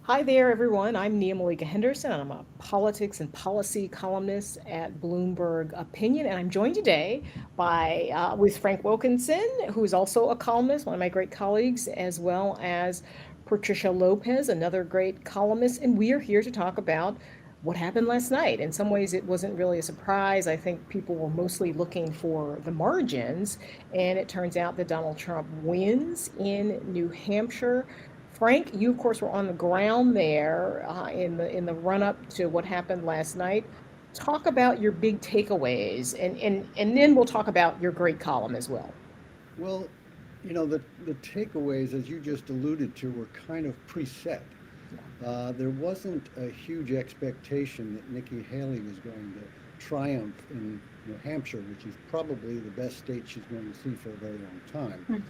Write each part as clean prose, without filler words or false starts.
Hi there, everyone. I'm Nia-Malika Henderson. I'm a politics and policy columnist at Bloomberg Opinion, and I'm joined today by with Frank Wilkinson, who is also a columnist, one of my great colleagues, as well as Patricia Lopez, another great columnist, and we are here to talk about what happened last night. In some ways, it wasn't really a surprise. I think people were mostly looking for the margins, and it turns out that Donald Trump wins in New Hampshire. Frank, you of course were on the ground there in the run up to what happened last night. Talk about your big takeaways, and then we'll talk about your great column as well. Well, the takeaways, as you just alluded to, were kind of preset. There wasn't a huge expectation that Nikki Haley was going to triumph in New Hampshire, which is probably the best state she's going to see for a very long time.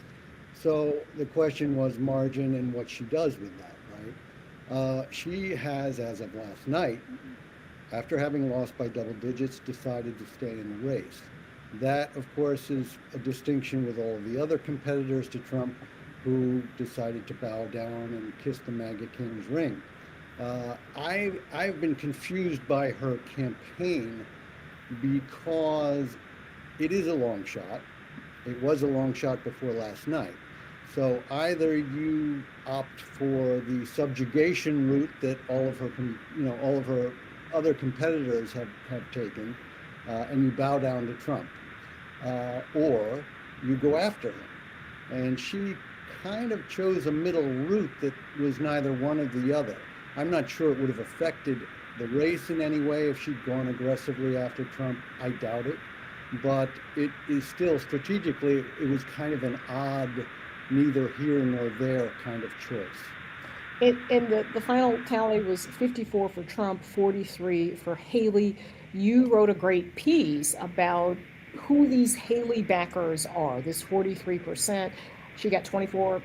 So the question was margin and what she does with that, right? She has, as of last night, after having lost by double digits, decided to stay in the race. That, of course, is a distinction with all of the other competitors to Trump who decided to bow down and kiss the MAGA king's ring. I've been confused by her campaign because it is a long shot. It was a long shot before last night. So either you opt for the subjugation route that all of her other competitors have taken, and you bow down to Trump, or you go after him. And she kind of chose a middle route that was neither one or the other. I'm not sure it would have affected the race in any way if she'd gone aggressively after Trump. I doubt it. But it is still strategically, it was kind of an odd, neither here nor there kind of choice. And the final tally was 54 for Trump, 43 for Haley. You wrote a great piece about who these Haley backers are, this 43%. She got 24,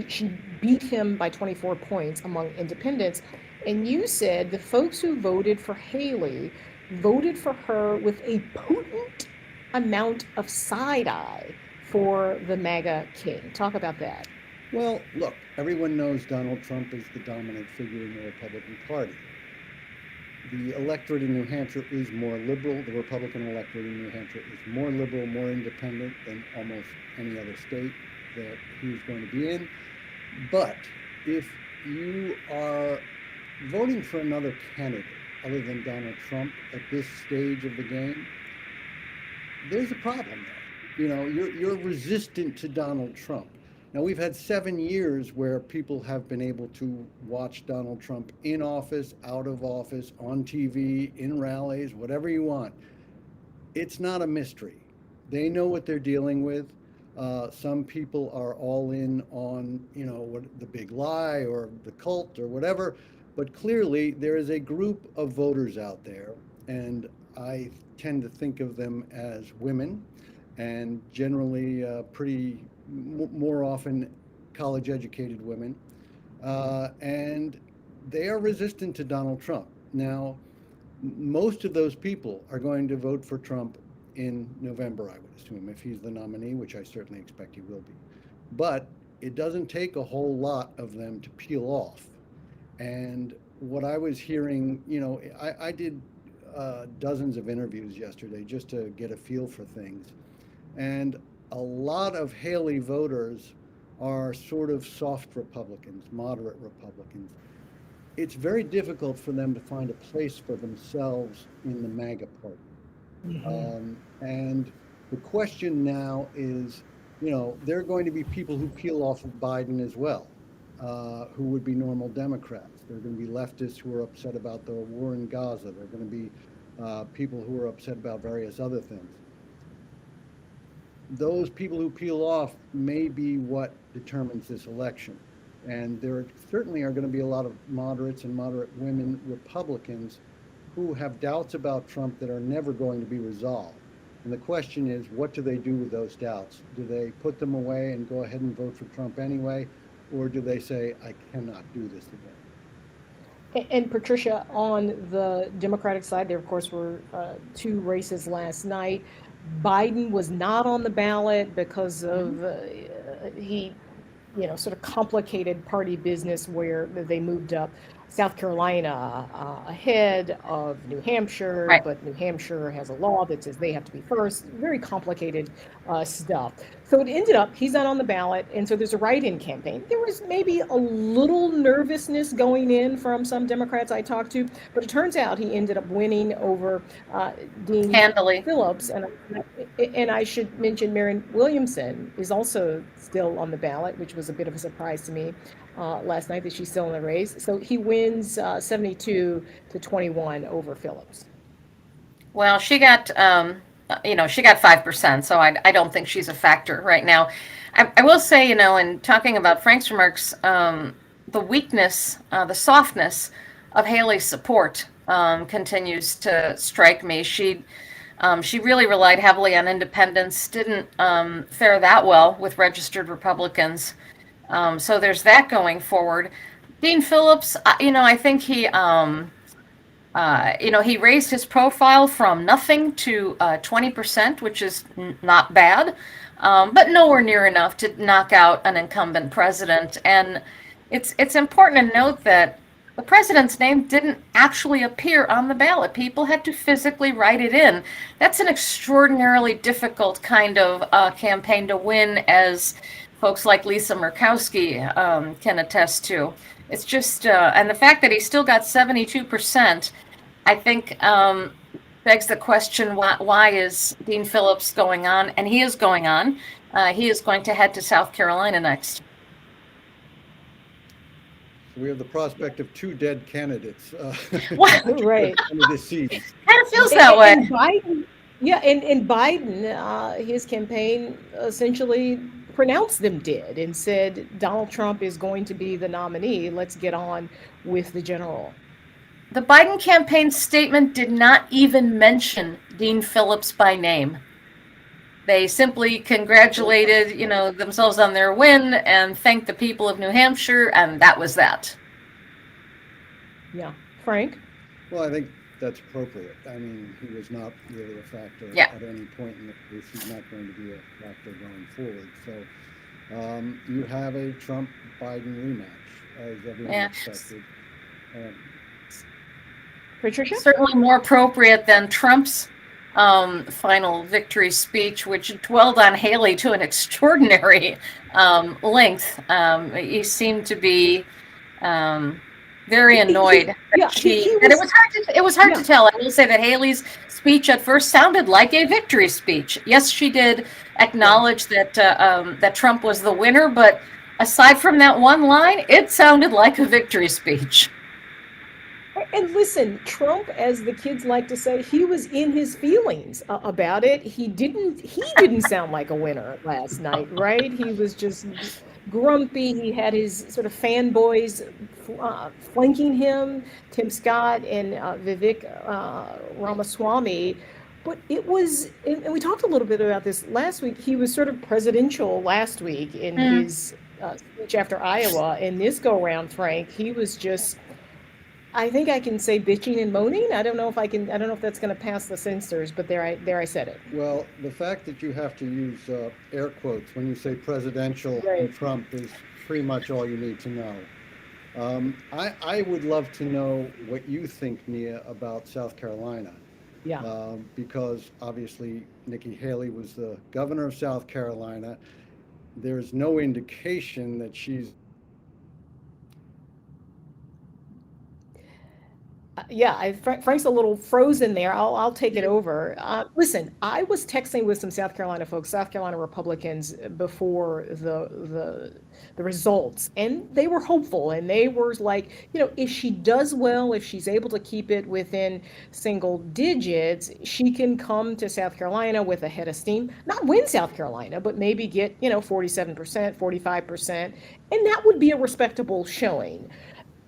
she beat him by 24 points among independents. And you said the folks who voted for Haley voted for her with a potent amount of side eye for the MAGA king. Talk about that. Well, look, everyone knows Donald Trump is the dominant figure in the Republican Party. The electorate in New Hampshire is more liberal. The Republican electorate in New Hampshire is more liberal, more independent than almost any other state that he's going to be in. But if you are voting for another candidate other than Donald Trump at this stage of the game, there's a problem there. You're resistant to Donald Trump. Now, we've had 7 years where people have been able to watch Donald Trump in office, out of office, on TV, in rallies, whatever you want. It's not a mystery. They know what they're dealing with. Some people are all in on, what the big lie or the cult or whatever. But clearly, there is a group of voters out there, and I tend to think of them as women, and generally more often college educated women, and they are resistant to Donald Trump. Now, most of those people are going to vote for Trump in November, I would assume, if he's the nominee, which I certainly expect he will be. But it doesn't take a whole lot of them to peel off. And what I was hearing, I did dozens of interviews yesterday just to get a feel for things. And a lot of Haley voters are sort of soft Republicans, moderate Republicans. It's very difficult for them to find a place for themselves in the MAGA party. And the question now is, there are going to be people who peel off of Biden as well, who would be normal Democrats. There are going to be leftists who are upset about the war in Gaza. There are going to be people who are upset about various other things. Those people who peel off may be what determines this election. And there certainly are going to be a lot of moderates and moderate women Republicans who have doubts about Trump that are never going to be resolved. And the question is, what do they do with those doubts? Do they put them away and go ahead and vote for Trump anyway? Or do they say, I cannot do this again? And Patricia, on the Democratic side, there of course were two races last night. Biden was not on the ballot because of he sort of complicated party business where they moved up South Carolina ahead of New Hampshire, Right. but New Hampshire has a law that says they have to be first. Very complicated stuff. So it ended up he's not on the ballot, and so there's a write-in campaign. There was maybe a little nervousness going in from some Democrats I talked to, but it turns out he ended up winning over Dean Handily. Phillips, and I should mention Marianne Williamson is also still on the ballot, which was a bit of a surprise to me last night that she's still in the race. So he wins 72-21 over Phillips. Well, she got, she got 5%, so I don't think she's a factor right now. I will say, in talking about Frank's remarks, the weakness, the softness of Haley's support continues to strike me. She really relied heavily on independents, didn't fare that well with registered Republicans. So there's that going forward. Dean Phillips, I think he raised his profile from nothing to 20%, which is not bad, but nowhere near enough to knock out an incumbent president. And it's important to note that the president's name didn't actually appear on the ballot. People had to physically write it in. That's an extraordinarily difficult kind of campaign to win, as folks like Lisa Murkowski can attest to. It's just, and the fact that he still got 72%, I think begs the question, why is Dean Phillips going on? And he is going on. He is going to head to South Carolina next. We have the prospect of two dead candidates. Right. Deceased. Kind of feels that way. And Biden, and Biden, his campaign essentially pronounced them dead and said Donald Trump is going to be the nominee. Let's get on with the general. The Biden campaign statement did not even mention Dean Phillips by name. They simply congratulated, themselves on their win and thanked the people of New Hampshire, and that was that. Yeah. Frank? Well, I think that's appropriate. I mean, he was not really a factor Yeah. at any point in the race. He's not going to be a factor going forward. So you have a Trump-Biden rematch, as everyone expected. Patricia? Certainly more appropriate than Trump's final victory speech, which dwelled on Haley to an extraordinary length. He seemed to be very annoyed. It was hard to tell. I will say that Haley's speech at first sounded like a victory speech. Yes, she did acknowledge that Trump was the winner, but aside from that one line, it sounded like a victory speech. And listen, Trump, as the kids like to say, he was in his feelings about it. He didn't sound like a winner last night, right? He was just grumpy. He had his sort of fanboys flanking him, Tim Scott and Vivek Ramaswamy. But it was, and we talked a little bit about this last week, he was sort of presidential last week in his speech after Iowa. And this go around, Frank, he was just, I think I can say bitching and moaning. I don't know if that's going to pass the censors, but there I said it. Well, the fact that you have to use air quotes when you say presidential Right. and Trump is pretty much all you need to know. I would love to know what you think, Nia, about South Carolina. Yeah. Because obviously Nikki Haley was the governor of South Carolina. There's no indication that she's Frank's a little frozen there. I'll take it over. Listen, I was texting with some South Carolina folks, South Carolina Republicans, before the results, and they were hopeful, and they were like, if she does well, if she's able to keep it within single digits, she can come to South Carolina with a head of steam, not win South Carolina, but maybe get 47%, 45%, and that would be a respectable showing.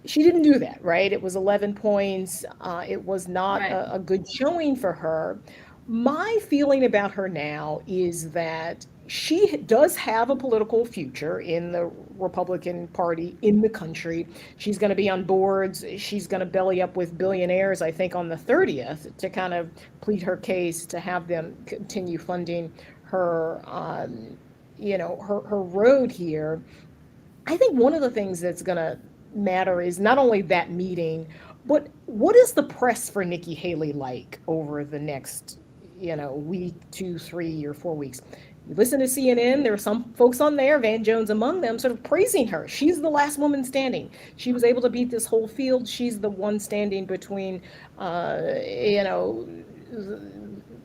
She didn't do that, right? It was 11 points. It was not a good showing for her. My feeling about her now is that she does have a political future in the Republican Party in the country. She's going to be on boards. She's going to belly up with billionaires, I think, on the 30th to kind of plead her case to have them continue funding her, her road here. I think one of the things that's going to matter is not only that meeting, but what is the press for Nikki Haley like over the next, week, 2, 3 or 4 weeks? You listen to CNN, there are some folks on there, Van Jones among them, sort of praising her. She's the last woman standing. She was able to beat this whole field. She's the one standing between,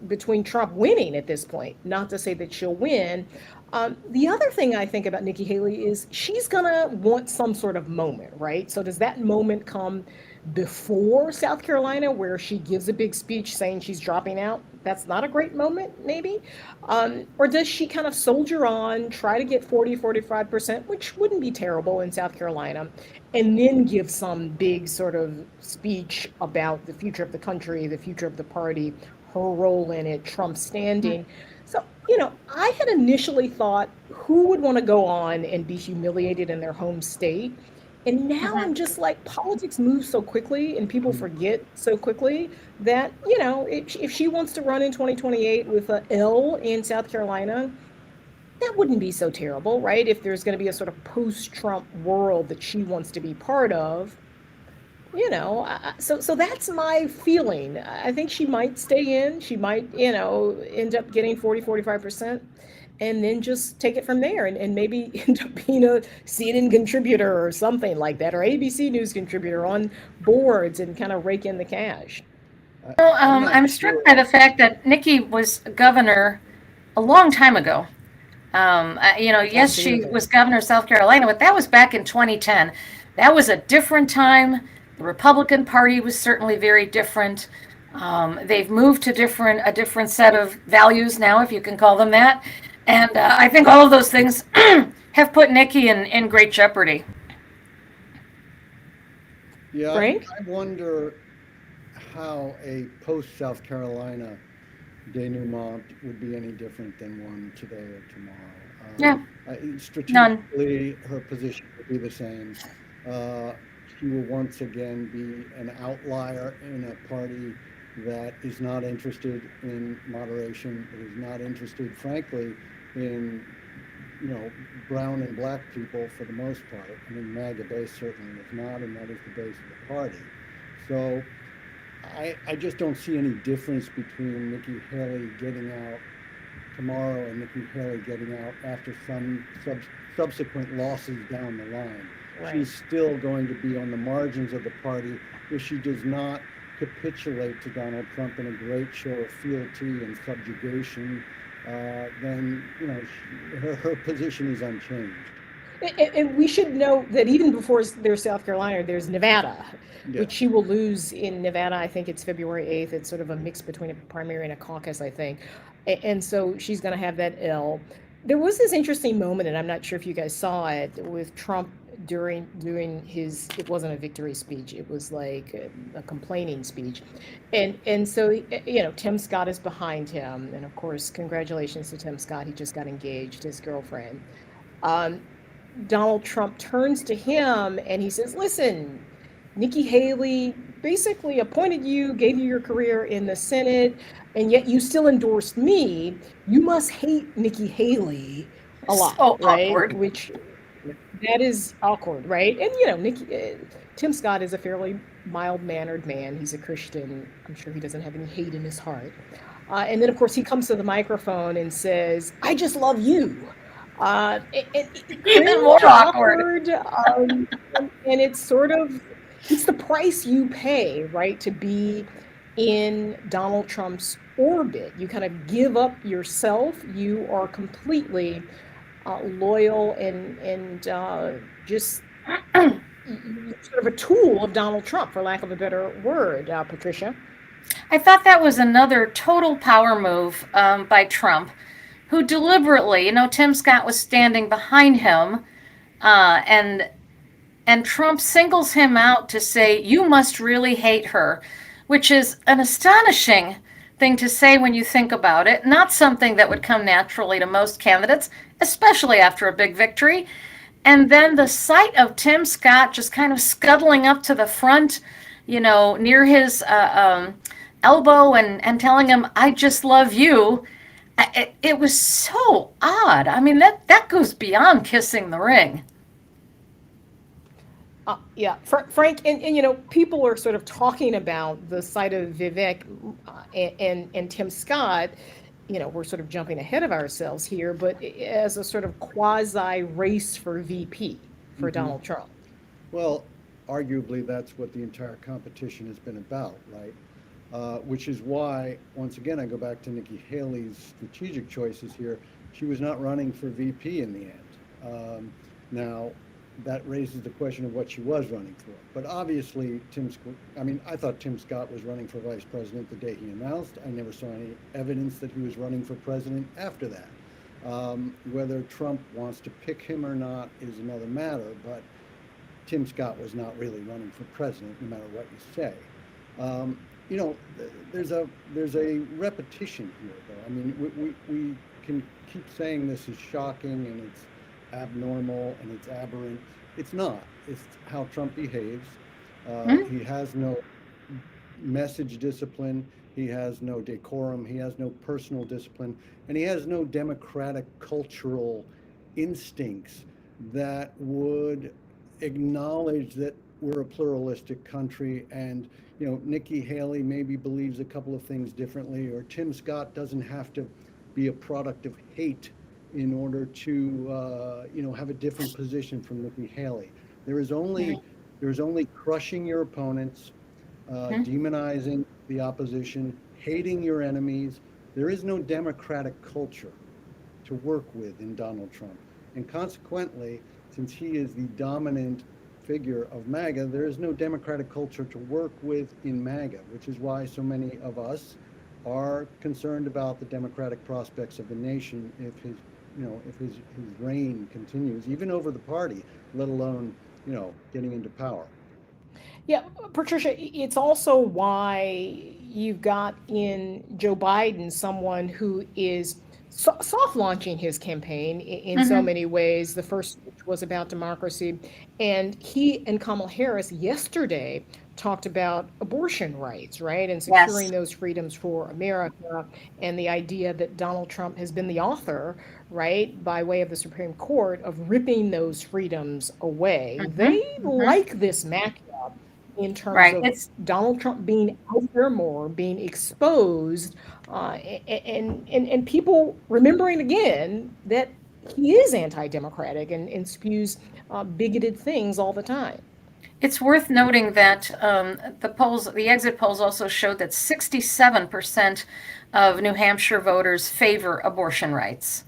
between Trump winning at this point. Not to say that she'll win. The other thing I think about Nikki Haley is she's going to want some sort of moment, right? So does that moment come before South Carolina where she gives a big speech saying she's dropping out? That's not a great moment, maybe. Or does she kind of soldier on, try to get 40-45%, which wouldn't be terrible in South Carolina, and then give some big sort of speech about the future of the country, the future of the party, her role in it, Trump's standing. So, I had initially thought who would want to go on and be humiliated in their home state. And now I'm just like, politics moves so quickly and people forget so quickly that, if she wants to run in 2028 with a L in South Carolina, that wouldn't be so terrible, right? If there's going to be a sort of post-Trump world that she wants to be part of, so that's my feeling. I think she might stay in. She might, end up getting 40-45%. And then just take it from there and maybe end up being a CNN contributor or something like that, or ABC News contributor on boards and kind of rake in the cash. I'm struck by the fact that Nikki was governor a long time ago. Yes, she was governor of South Carolina, but that was back in 2010. That was a different time. The Republican Party was certainly very different. They've moved to a different set of values now, if you can call them that. And I think all of those things have put Nikki in great jeopardy. Yeah, Frank? I wonder how a post-South Carolina denouement would be any different than one today or tomorrow. Strategically, her position would be the same. She will once again be an outlier in a party that is not interested in moderation, that is not interested, frankly, in brown and black people for the most part. I mean, MAGA base certainly is not, and that is the base of the party. So I just don't see any difference between Nikki Haley getting out tomorrow and Nikki Haley getting out after some subsequent losses down the line. Right. She's still going to be on the margins of the party if she does not capitulate to Donald Trump in a great show of fealty and subjugation. Then her position is unchanged. And we should note that even before there's South Carolina, there's Nevada, which she will lose in Nevada. I think it's February 8th. It's sort of a mix between a primary and a caucus, I think. And so she's going to have that L. There was this interesting moment, and I'm not sure if you guys saw it, with Trump during his, it wasn't a victory speech, it was like a complaining speech. And so, Tim Scott is behind him. And of course, congratulations to Tim Scott. He just got engaged, his girlfriend. Donald Trump turns to him and he says, listen, Nikki Haley basically appointed you, gave you your career in the Senate, and yet you still endorsed me. You must hate Nikki Haley a lot, right? Awkward. Which that is awkward, right? And Tim Scott is a fairly mild-mannered man. He's a Christian. I'm sure he doesn't have any hate in his heart. And then, of course, he comes to the microphone and says, "I just love you." Even more awkward. And it's sort of, it's the price you pay, right, to be in Donald Trump's orbit. You kind of give up yourself. You are completely loyal and just sort of a tool of Donald Trump, for lack of a better word. Patricia? I thought that was another total power move by Trump, who deliberately, Tim Scott was standing behind him, and Trump singles him out to say, you must really hate her, which is an astonishing thing to say when you think about it. Not something that would come naturally to most candidates, especially after a big victory. And then the sight of Tim Scott just kind of scuttling up to the front, near his elbow and telling him, I just love you. It was so odd. I mean, that goes beyond kissing the ring. Yeah, Frank, and people are sort of talking about the side of Vivek and Tim Scott. We're sort of jumping ahead of ourselves here, but as a sort of quasi race for VP for Hmm. Donald Trump. Well, arguably, that's what the entire competition has been about, right? Which is why, once again, I go back to Nikki Haley's strategic choices here. She was not running for VP in the end. Now, that raises the question of what she was running for. But obviously, I thought Tim Scott was running for vice president the day he announced. I never saw any evidence that he was running for president after that. Whether Trump wants to pick him or not is another matter, but Tim Scott was not really running for president, no matter what you say. Um, you know, there's a repetition here, though. I mean, we can keep saying this is shocking and it's abnormal and it's aberrant. It's not. It's how Trump behaves. Hmm? He has no message discipline. He has no decorum. He has no personal discipline, and he has no democratic cultural instincts that would acknowledge that we're a pluralistic country. And Nikki Haley maybe believes a couple of things differently, or Tim Scott doesn't have to be a product of hate in order to have a different position from Nikki Haley. There is only crushing your opponents, Hmm? demonizing the opposition, hating your enemies. There is no democratic culture to work with in Donald Trump. And consequently, since he is the dominant figure of MAGA, there is no democratic culture to work with in MAGA, which is why so many of us are concerned about the democratic prospects of the nation if his reign continues, even over the party, let alone, getting into power. Yeah, Patricia, it's also why you've got in Joe Biden someone who is soft launching his campaign in so Hmm. many ways. The first was about democracy, and he and Kamala Harris yesterday talked about abortion rights, right, and Yes. securing those freedoms for America, and the idea that Donald Trump has been the author, right, by way of the Supreme Court, of ripping those freedoms away. Hmm. They Hmm. like this matchup in terms Right. of It's Donald Trump being out there more, being exposed, and people remembering again that he is anti-democratic and spews bigoted things all the time. It's worth noting that the exit polls also showed that 67% of New Hampshire voters favor abortion rights.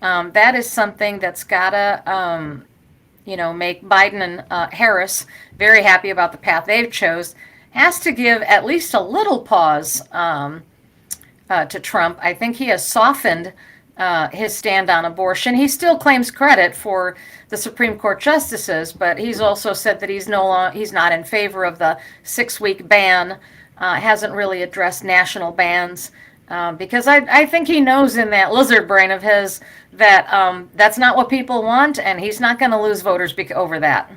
That is something that's gotta, make Biden and Harris very happy about the path they've chose. Has to give at least a little pause to Trump. I think he has softened his stand on abortion. He still claims credit for the Supreme Court justices, but he's also said that he's not in favor of the 6-week ban. Hasn't really addressed national bans. Because I think he knows in that lizard brain of his that that's not what people want, and he's not going to lose voters over that.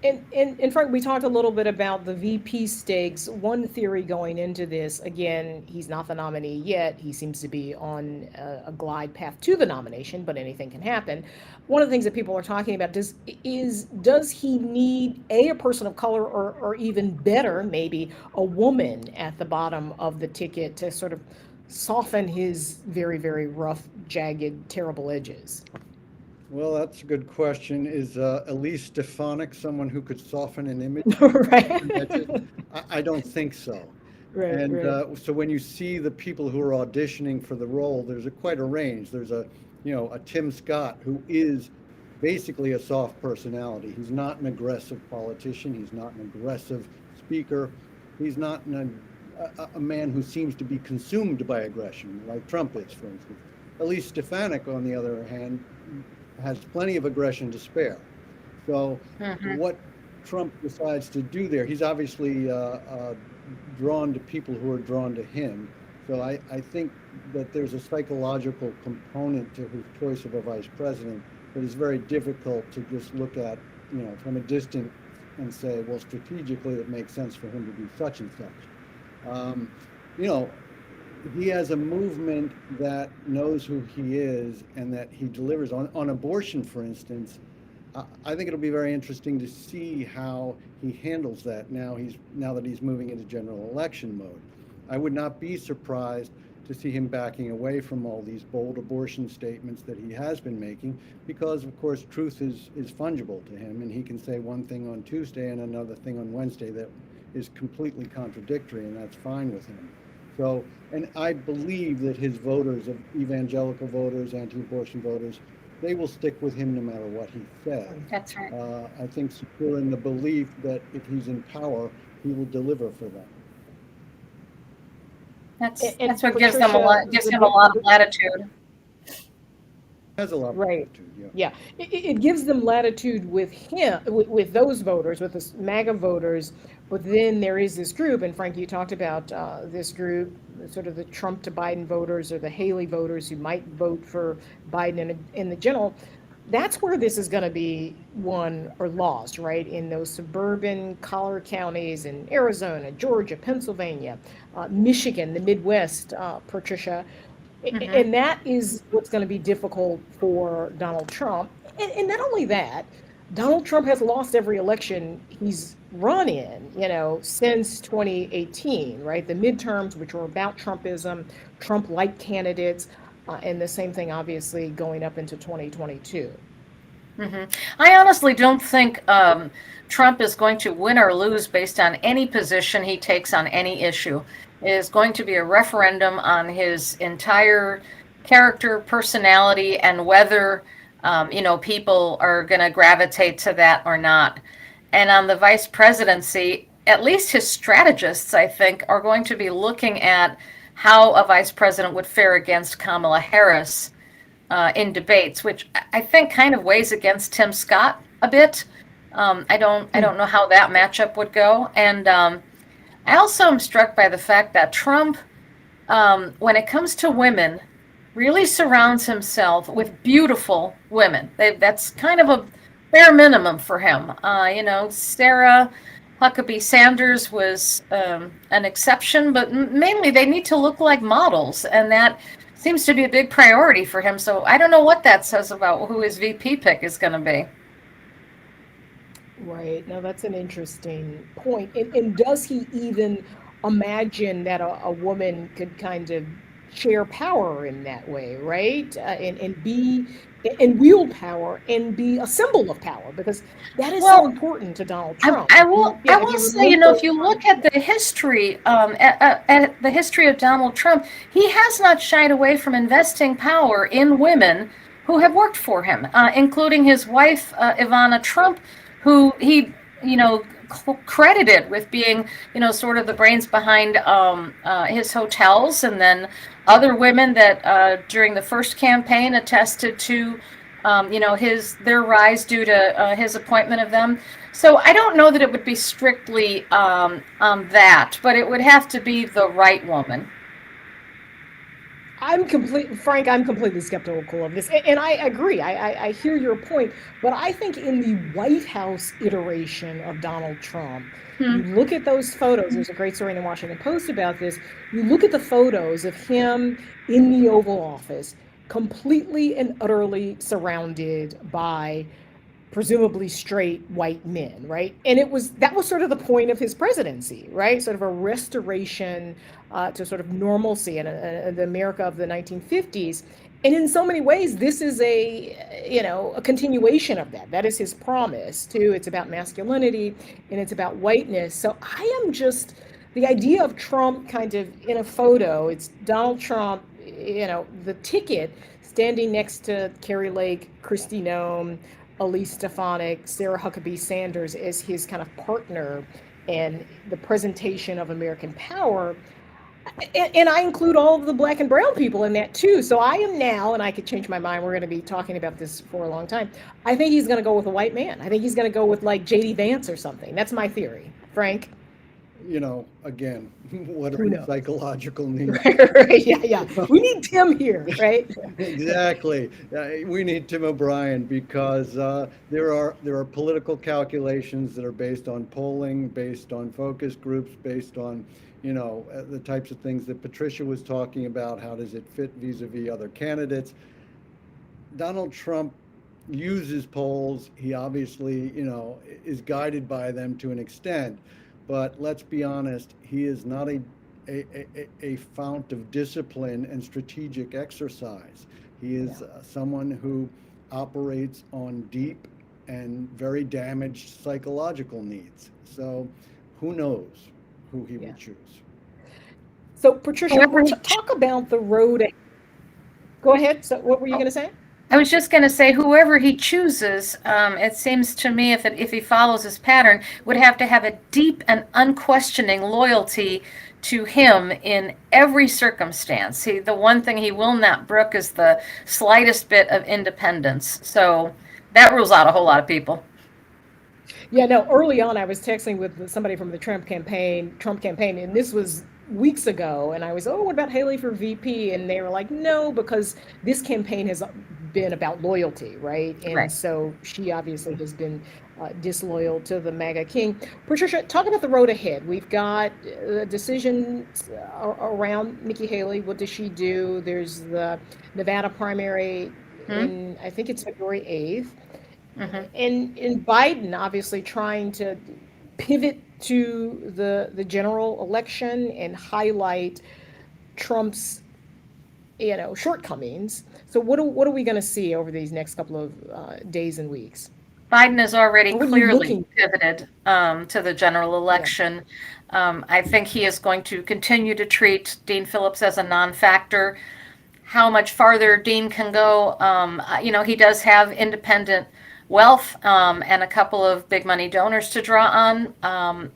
And Frank, we talked a little bit about the VP stakes. One theory going into this, again, he's not the nominee yet. He seems to be on a glide path to the nomination, but anything can happen. One of the things that people are talking about does he need a person of color, or even better, maybe a woman at the bottom of the ticket to sort of soften his very, very rough, jagged, terrible edges? Well, that's a good question. Is Elise Stefanik someone who could soften an image and edges? Right. I don't think so. Right, And right. so when you see the people who are auditioning for the role, there's quite a range. There's a Tim Scott who is basically a soft personality. He's not an aggressive politician. He's not an aggressive speaker. He's not a man who seems to be consumed by aggression, like Trump is, for instance. Elise Stefanik, on the other hand, has plenty of aggression to spare. So Hmm. what Trump decides to do there, he's obviously drawn to people who are drawn to him. So I think that there's a psychological component to his choice of a vice president that is very difficult to just look at, from a distance and say, well, strategically it makes sense for him to do such and such. You know, he has a movement that knows who he is and that he delivers on abortion, for instance. I think it'll be very interesting to see how he handles that now that he's moving into general election mode. I would not be surprised to see him backing away from all these bold abortion statements that he has been making, because of course truth is fungible to him, and he can say one thing on Tuesday and another thing on Wednesday that is completely contradictory, and that's fine with him. So, and I believe that his voters, of evangelical voters, anti-abortion voters, they will stick with him no matter what he says. That's right. I think secure in the belief that if he's in power, he will deliver for them. That's what gives them a lot, gives him a lot of latitude. Has a lot of Right. latitude, Yeah, it gives them latitude with him, with those voters, with the MAGA voters. But then there is this group, and Frank, you talked about this group, sort of the Trump to Biden voters or the Haley voters who might vote for Biden in the general. That's where this is going to be won or lost, right? In those suburban collar counties in Arizona, Georgia, Pennsylvania, Michigan, the Midwest, Patricia. Mm-hmm. And that is what's going to be difficult for Donald Trump. And not only that, Donald Trump has lost every election he's run in, since 2018, right? The midterms, which were about Trumpism, Trump-like candidates, and the same thing, obviously, going up into 2022. Mm-hmm. I honestly don't think Trump is going to win or lose based on any position he takes on any issue. It is going to be a referendum on his entire character, personality, and whether people are going to gravitate to that or not. And on the vice presidency, at least his strategists, I think, are going to be looking at how a vice president would fare against Kamala Harris in debates, which I think kind of weighs against Tim Scott a bit. I don't know how that matchup would go. And I also am struck by the fact that Trump, when it comes to women, really surrounds himself with beautiful women. That's kind of a bare minimum for him. Sarah Huckabee Sanders was an exception, but mainly they need to look like models, and that seems to be a big priority for him. So I don't know what that says about who his VP pick is going to be. Right. Now, that's an interesting point. And does he even imagine that a woman could kind of share power in that way, right? And wield power and be a symbol of power, because that is so important to Donald Trump. I will say, if you look at the history, at the history of Donald Trump, he has not shied away from investing power in women who have worked for him, including his wife, Ivana Trump, who he, credited with being, sort of the brains behind his hotels, and then other women that during the first campaign attested to, their rise due to his appointment of them. So I don't know that it would be strictly on that, but it would have to be the right woman. Frank, I'm completely skeptical of this. And I agree. I hear your point. But I think in the White House iteration of Donald Trump, you look at those photos. There's a great story in the Washington Post about this. You look at the photos of him in the Oval Office, completely and utterly surrounded by presumably straight white men, right? And that was sort of the point of his presidency, right? Sort of a restoration to sort of normalcy in the America of the 1950s. And in so many ways, this is a continuation of that. That is his promise too. It's about masculinity and it's about whiteness. So the idea of Trump kind of in a photo, it's Donald Trump, the ticket standing next to Carrie Lake, Kristi Noem, Elise Stefanik, Sarah Huckabee Sanders as his kind of partner and the presentation of American power. And I include all of the black and brown people in that too. So I am now, and I could change my mind, we're going to be talking about this for a long time, I think he's going to go with a white man. I think he's going to go with like J.D. Vance or something. That's my theory. Frank? Again, what are psychological needs? Right, yeah. We need Tim here, right? Exactly. We need Tim O'Brien, because there are political calculations that are based on polling, based on focus groups, based on the types of things that Patricia was talking about. How does it fit vis-a-vis other candidates? Donald Trump uses polls. He obviously, is guided by them to an extent. But let's be honest, he is not a fount of discipline and strategic exercise. He is someone who operates on deep and very damaged psychological needs. So who knows who he will choose. So, Patricia, talk about the road. Go ahead. So, what were you going to say? I was just going to say, whoever he chooses, it seems to me, if he follows his pattern, would have to have a deep and unquestioning loyalty to him in every circumstance. The one thing he will not brook is the slightest bit of independence. So that rules out a whole lot of people. Yeah, no, early on I was texting with somebody from the Trump campaign, and this was weeks ago, and I was, what about Haley for VP? And they were like, no, because this campaign has been about loyalty, right? And Right. so she obviously has been disloyal to the MAGA king. Patricia, talk about the road ahead. We've got decisions around Nikki Haley. What does she do? There's the Nevada primary in, I think it's February 8th. And Biden obviously trying to pivot to the general election and highlight Trump's shortcomings. So what are we going to see over these next couple of days and weeks? Biden has already clearly pivoted to the general election. I think he is going to continue to treat Dean Phillips as a non-factor. How much farther Dean can go, he does have independent wealth and a couple of big money donors to draw on.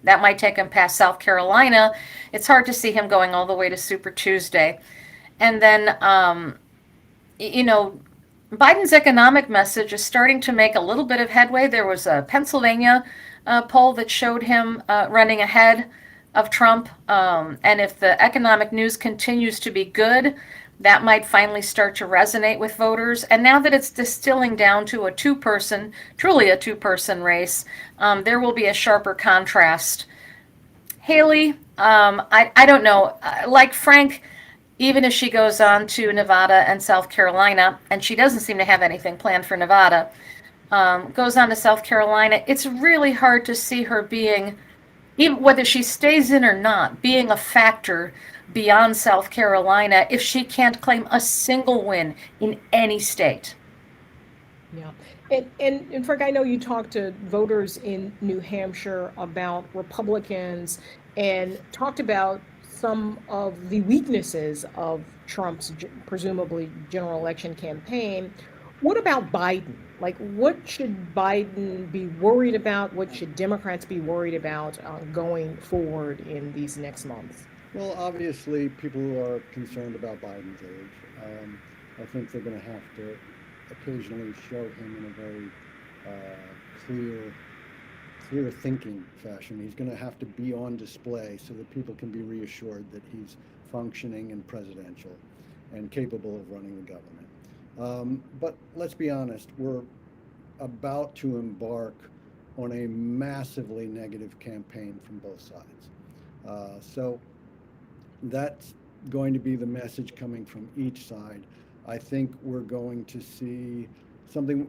That might take him past South Carolina. It's hard to see him going all the way to Super Tuesday. And then, Biden's economic message is starting to make a little bit of headway. There was a Pennsylvania poll that showed him running ahead of Trump. And if the economic news continues to be good, that might finally start to resonate with voters. And now that it's distilling down to truly a two-person race, there will be a sharper contrast. Haley, I don't know. Like Frank, even if she goes on to Nevada and South Carolina, and she doesn't seem to have anything planned for Nevada, goes on to South Carolina, it's really hard to see her being, even whether she stays in or not, being a factor beyond South Carolina if she can't claim a single win in any state. Yeah. And Frank, I know you talked to voters in New Hampshire about Republicans and talked about some of the weaknesses of Trump's presumably general election campaign. What about Biden? Like, what should Biden be worried about? What should Democrats be worried about going forward in these next months? Well, obviously, people who are concerned about Biden's age, I think they're going to have to occasionally show him in a very clear thinking fashion. He's going to have to be on display so that people can be reassured that he's functioning and presidential and capable of running the government. But let's be honest, we're about to embark on a massively negative campaign from both sides. So that's going to be the message coming from each side. I think we're going to see something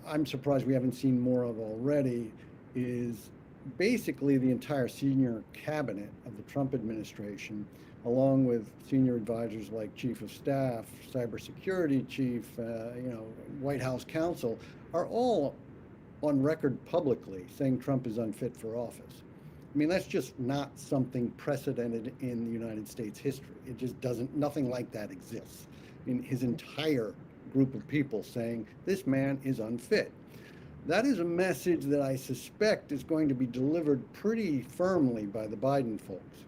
I'm surprised we haven't seen more of already is basically the entire senior cabinet of the Trump administration, along with senior advisors like Chief of Staff, Cybersecurity Chief, White House counsel, are all on record publicly saying Trump is unfit for office. I mean, that's just not something precedented in the United States history. It just nothing like that exists. I mean, his entire group of people saying this man is unfit. That is a message that I suspect is going to be delivered pretty firmly by the Biden folks.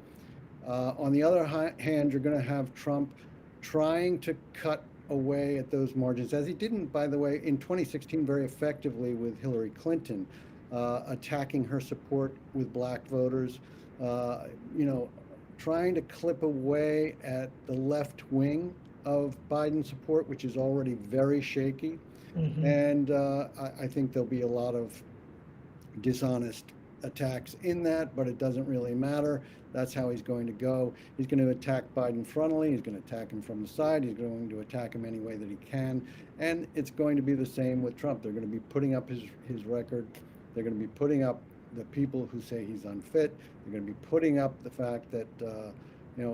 On the other hand, you're going to have Trump trying to cut away at those margins, as he didn't, by the way, in 2016 very effectively with Hillary Clinton, attacking her support with black voters, trying to clip away at the left wing of Biden support, which is already very shaky. Mm-hmm. And I think there'll be a lot of dishonest attacks in that, but it doesn't really matter. That's how he's going to go. He's going to attack Biden frontally. He's going to attack him from the side. He's going to attack him any way that he can. And it's going to be the same with Trump. They're going to be putting up his record. They're going to be putting up the people who say he's unfit. They're going to be putting up the fact that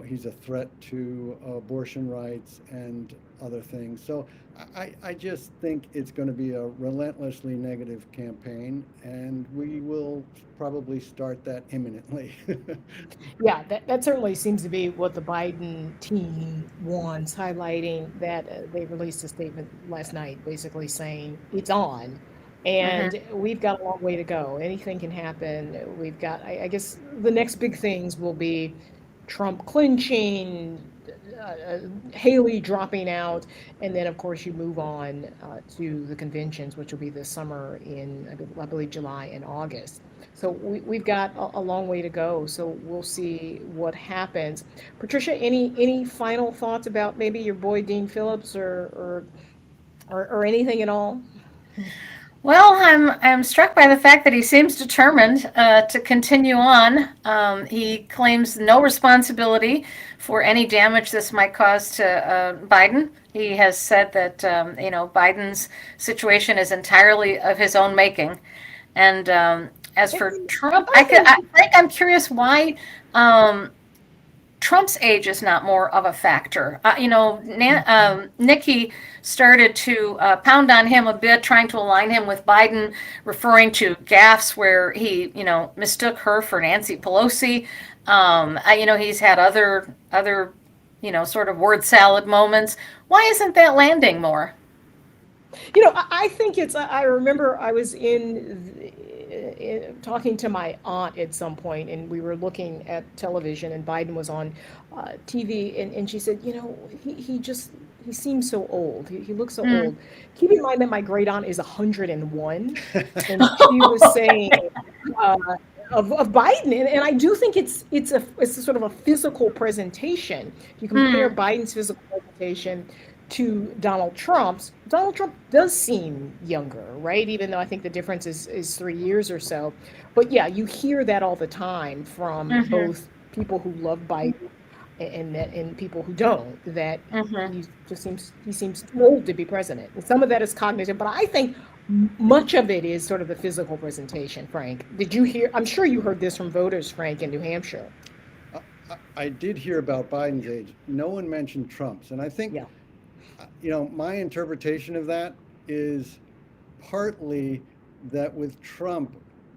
he's a threat to abortion rights and other things. So I just think it's going to be a relentlessly negative campaign, and we will probably start that imminently. Yeah, that certainly seems to be what the Biden team wants, highlighting that they released a statement last night basically saying it's on. And we've got a long way to go. Anything can happen. We've got, I guess, the next big things will be Trump clinching, Haley dropping out, and then, of course, you move on to the conventions, which will be this summer in, I believe, July and August. So we've got a long way to go. So we'll see what happens. Patricia, any final thoughts about maybe your boy Dean Phillips or anything at all? Well, I'm struck by the fact that he seems determined to continue on. He claims no responsibility for any damage this might cause to Biden. He has said that Biden's situation is entirely of his own making. And as for Trump, I'm curious why Trump's age is not more of a factor. Nikki started to pound on him a bit, trying to align him with Biden, referring to gaffes where he, mistook her for Nancy Pelosi. He's had other, sort of word salad moments. Why isn't that landing more? I think I remember I was talking to my aunt at some point, and we were looking at television, and Biden was on TV, and she said, he seems so old. He looks so old. Keep in mind that my great aunt is 101, and she was saying of Biden, and I do think it's a sort of a physical presentation. If you compare Biden's physical presentation to Donald Trump's, Donald Trump does seem younger, right? Even though I think the difference is 3 years or so. But yeah, you hear that all the time from both people who love Biden and people who don't, that he seems too old to be president. And some of that is cognitive, but I think much of it is sort of the physical presentation. Frank, did you hear? I'm sure you heard this from voters, Frank, in New Hampshire. I did hear about Biden's age. No one mentioned Trump's, and I think my interpretation of that is partly that with Trump,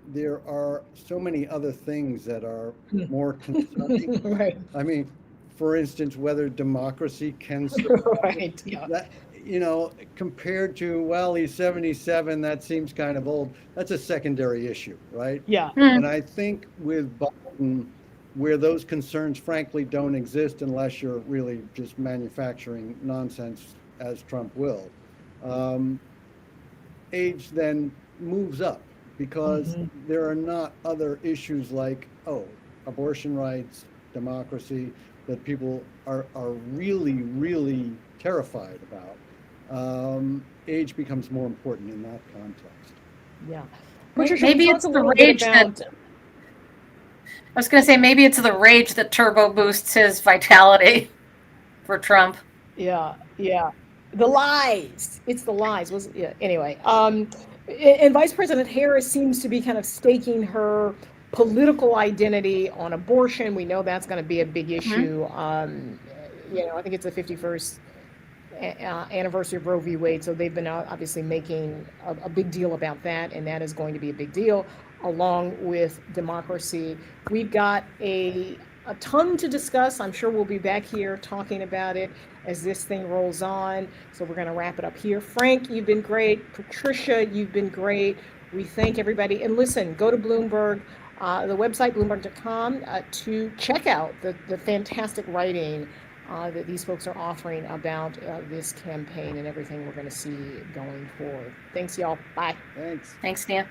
there are so many other things that are more concerning. Right. I mean, for instance, whether democracy can survive. Right. Yeah. That, compared to, he's 77, that seems kind of old. That's a secondary issue, right? Yeah. And I think with Biden, where those concerns frankly don't exist unless you're really just manufacturing nonsense, as Trump will, age then moves up because there are not other issues like, abortion rights, democracy, that people are really, really terrified about. Age becomes more important in that context. Yeah. Maybe it's the rage that... I was going to say, maybe it's the rage that turbo boosts his vitality for Trump. Yeah. The lies. It's the lies. Anyway. And Vice President Harris seems to be kind of staking her political identity on abortion. We know that's going to be a big issue. I think it's the 51st anniversary of Roe v. Wade, so they've been obviously making a big deal about that, and that is going to be a big deal, along with democracy. We've got a ton to discuss. I'm sure we'll be back here talking about it as this thing rolls on. So we're going to wrap it up here. Frank, you've been great. Patricia, you've been great. We thank everybody. And listen, go to Bloomberg, the website, bloomberg.com, to check out the fantastic writing that these folks are offering about this campaign and everything we're going to see going forward. Thanks, y'all. Bye. Thanks. Thanks, Nia.